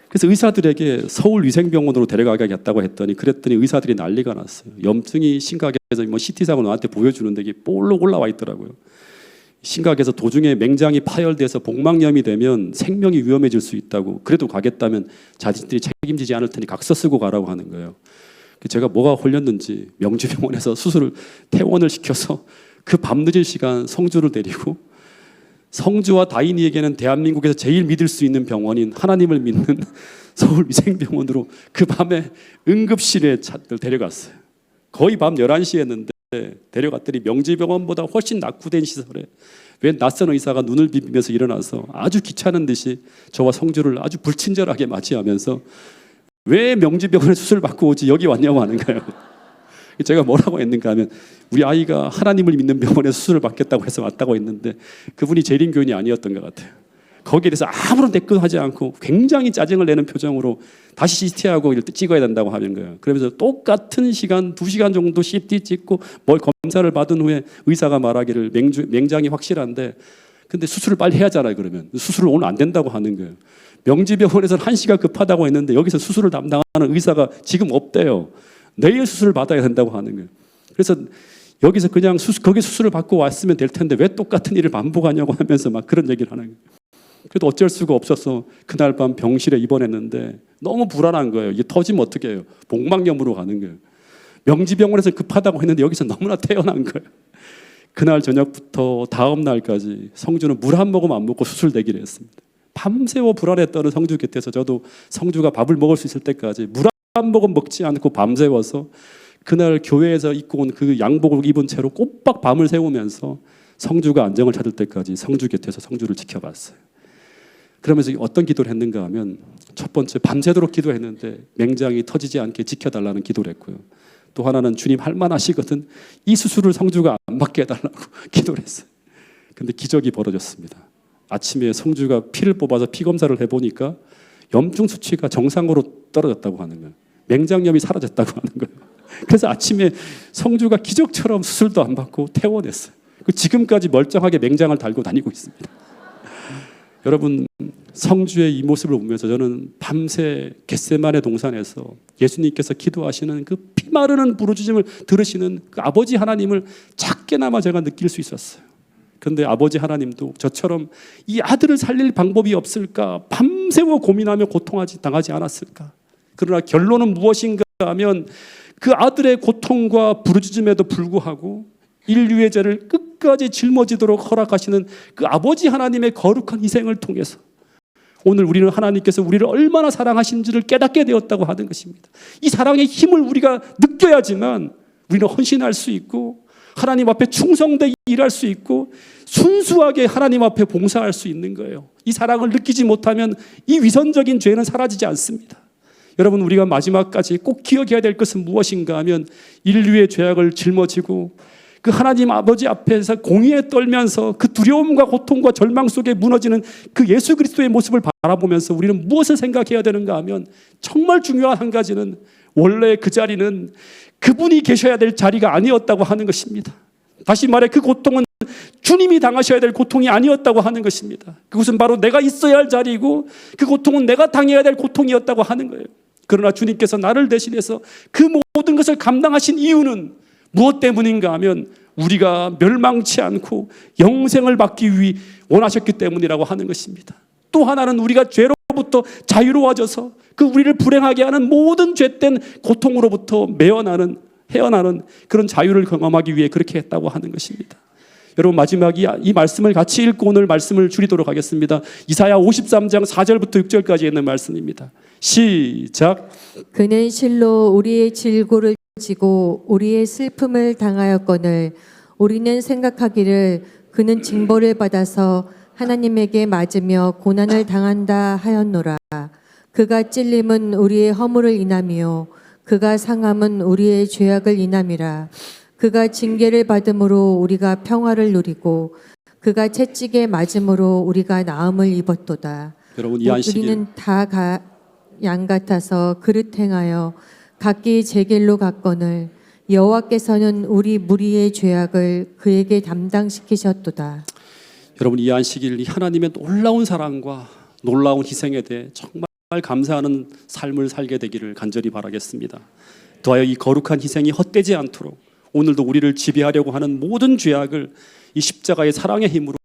그래서 의사들에게 서울위생병원으로 데려가겠다고 했더니 그랬더니 의사들이 난리가 났어요. 염증이 심각해서 뭐 CT상을 나한테 보여주는데 이게 볼록 올라와 있더라고요. 심각해서 도중에 맹장이 파열돼서 복막염이 되면 생명이 위험해질 수 있다고. 그래도 가겠다면 자신들이 책임지지 않을 테니 각서 쓰고 가라고 하는 거예요. 제가 뭐가 홀렸는지 명주병원에서 수술을 퇴원을 시켜서 그 밤늦은 시간 성주를 데리고 성주와 다인이에게는 대한민국에서 제일 믿을 수 있는 병원인 하나님을 믿는 서울위생병원으로 그 밤에 응급실에 데려갔어요. 거의 밤 11시였는데 데려갔더니 명지병원보다 훨씬 낙후된 시설에 웬 낯선 의사가 눈을 비비면서 일어나서 아주 귀찮은 듯이 저와 성주를 아주 불친절하게 맞이하면서 왜 명지병원에 수술 받고 오지 여기 왔냐고 하는 거예요. 제가 뭐라고 했는가 하면 우리 아이가 하나님을 믿는 병원에 수술을 받겠다고 해서 왔다고 했는데 그분이 재림교인이 아니었던 것 같아요. 거기에 대해서 아무런 대꾸하지 않고 굉장히 짜증을 내는 표정으로 다시 CT하고 찍어야 된다고 하는 거예요. 그러면서 똑같은 시간 2시간 정도 CT 찍고 뭘 검사를 받은 후에 의사가 말하기를 맹장이 확실한데 근데 수술을 빨리 해야 하잖아요. 그러면 수술을 오늘 안 된다고 하는 거예요. 명지병원에서는 1시가 급하다고 했는데 여기서 수술을 담당하는 의사가 지금 없대요. 내일 수술을 받아야 된다고 하는 거예요. 그래서 여기서 그냥 거기 수술을 받고 왔으면 될 텐데 왜 똑같은 일을 반복하냐고 하면서 막 그런 얘기를 하는 거예요. 그래도 어쩔 수가 없어서 그날 밤 병실에 입원했는데 너무 불안한 거예요. 이게 터지면 어떻게 해요? 복막염으로 가는 거예요. 명지병원에서 급하다고 했는데 여기서 너무나 태어난 거예요. 그날 저녁부터 다음 날까지 성주는 물 한 모금 안 먹고 수술대기를 했습니다. 밤새워 불안했던 성주 곁에서 저도 성주가 밥을 먹을 수 있을 때까지 물 한 모금 먹지 않고 밤새워서 그날 교회에서 입고 온 그 양복을 입은 채로 꼬박 밤을 새우면서 성주가 안정을 찾을 때까지 성주 곁에서 성주를 지켜봤어요. 그러면서 어떤 기도를 했는가 하면 첫 번째 밤새도록 기도했는데 맹장이 터지지 않게 지켜달라는 기도를 했고요. 또 하나는 주님 할만하시거든 이 수술을 성주가 안 받게 해달라고 기도를 했어요. 근데 기적이 벌어졌습니다. 아침에 성주가 피를 뽑아서 피 검사를 해보니까 염증 수치가 정상으로 떨어졌다고 하는 거예요. 맹장염이 사라졌다고 하는 거예요. 그래서 아침에 성주가 기적처럼 수술도 안 받고 퇴원했어요. 지금까지 멀쩡하게 맹장을 달고 다니고 있습니다. 여러분 성주의 이 모습을 보면서 저는 밤새 겟세마네 동산에서 예수님께서 기도하시는 그 피마르는 부르짖음을 들으시는 그 아버지 하나님을 작게나마 제가 느낄 수 있었어요. 그런데 아버지 하나님도 저처럼 이 아들을 살릴 방법이 없을까 밤새워 고민하며 당하지 않았을까. 그러나 결론은 무엇인가 하면 그 아들의 고통과 부르짖음에도 불구하고 인류의 죄를 끝까지 짊어지도록 허락하시는 그 아버지 하나님의 거룩한 희생을 통해서 오늘 우리는 하나님께서 우리를 얼마나 사랑하신지를 깨닫게 되었다고 하는 것입니다. 이 사랑의 힘을 우리가 느껴야지만 우리는 헌신할 수 있고 하나님 앞에 충성되게 일할 수 있고 순수하게 하나님 앞에 봉사할 수 있는 거예요. 이 사랑을 느끼지 못하면 이 위선적인 죄는 사라지지 않습니다. 여러분 우리가 마지막까지 꼭 기억해야 될 것은 무엇인가 하면 인류의 죄악을 짊어지고 그 하나님 아버지 앞에서 공의에 떨면서 그 두려움과 고통과 절망 속에 무너지는 그 예수 그리스도의 모습을 바라보면서 우리는 무엇을 생각해야 되는가 하면 정말 중요한 한 가지는 원래 그 자리는 그분이 계셔야 될 자리가 아니었다고 하는 것입니다. 다시 말해 그 고통은 주님이 당하셔야 될 고통이 아니었다고 하는 것입니다. 그것은 바로 내가 있어야 할 자리이고 그 고통은 내가 당해야 될 고통이었다고 하는 거예요. 그러나 주님께서 나를 대신해서 그 모든 것을 감당하신 이유는 무엇 때문인가 하면 우리가 멸망치 않고 영생을 받기 위해 원하셨기 때문이라고 하는 것입니다. 또 하나는 우리가 죄로부터 자유로워져서 그 우리를 불행하게 하는 모든 죄된 고통으로부터 헤어나는 그런 자유를 경험하기 위해 그렇게 했다고 하는 것입니다. 여러분 마지막 이 말씀을 같이 읽고 오늘 말씀을 줄이도록 하겠습니다. 이사야 53장 4절부터 6절까지 있는 말씀입니다. 시작. 그는 실로 우리의 질고를 지고 우리의 슬픔을 당하였거늘 우리는 생각하기를 그는 징벌을 받아서 하나님에게 맞으며 고난을 당한다 하였노라. 그가 찔림은 우리의 허물을 인함이요 그가 상함은 우리의 죄악을 인함이라. 그가 징계를 받음으로 우리가 평화를 누리고 그가 채찍에 맞음으로 우리가 나음을 입었도다. 여러분 이 안식일 우리는 다 양 같아서 그릇 행하여 각기 제 길로 갔거늘 여호와께서는 우리 무리의 죄악을 그에게 담당시키셨도다. 여러분 이 안식일 이 하나님의 놀라운 사랑과 놀라운 희생에 대해 정말 감사하는 삶을 살게 되기를 간절히 바라겠습니다. 더하여 이 거룩한 희생이 헛되지 않도록 오늘도 우리를 지배하려고 하는 모든 죄악을 이 십자가의 사랑의 힘으로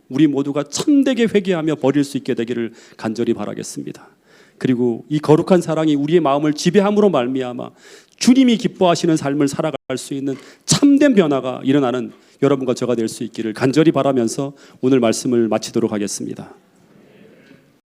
우리 모두가 참되게 회개하며 버릴 수 있게 되기를 간절히 바라겠습니다. 그리고 이 거룩한 사랑이 우리의 마음을 지배함으로 말미암아 주님이 기뻐하시는 삶을 살아갈 수 있는 참된 변화가 일어나는 여러분과 저가 될 수 있기를 간절히 바라면서 오늘 말씀을 마치도록 하겠습니다.